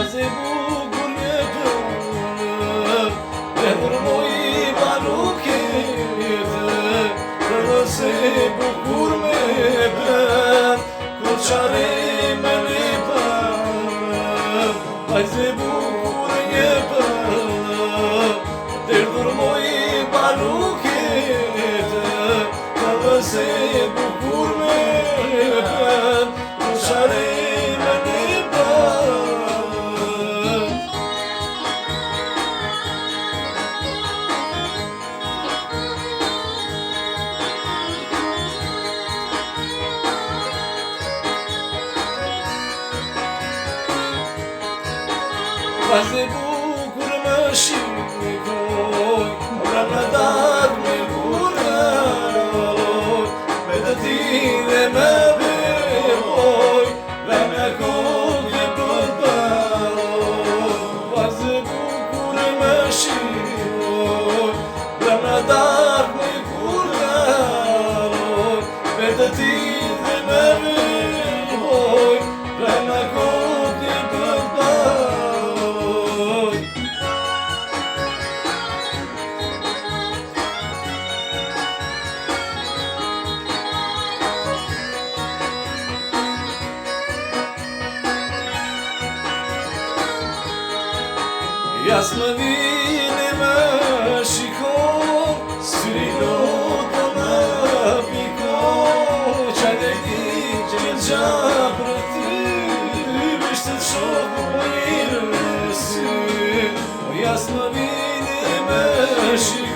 Aze bukur yedim, moji balukete, aze bukur mebem, koçare menipem. Aze bukur yedim, moji balukete, aze bukur mebem, koçare Aze bukur më shikoj, mbrapa datë me burroj, me të ti dhe me beboj, dhe me kokë përballoj. Aze bukur më shikoj, mbrapa datë me burroj, me të ti dhe me beboj, dhe me kokë përballoj. Jas më vini më shikon, syri të më pikon, qaj dhe ti që një gja për ty, vishtë të shokë më një rësi. Jas më vini më shikon,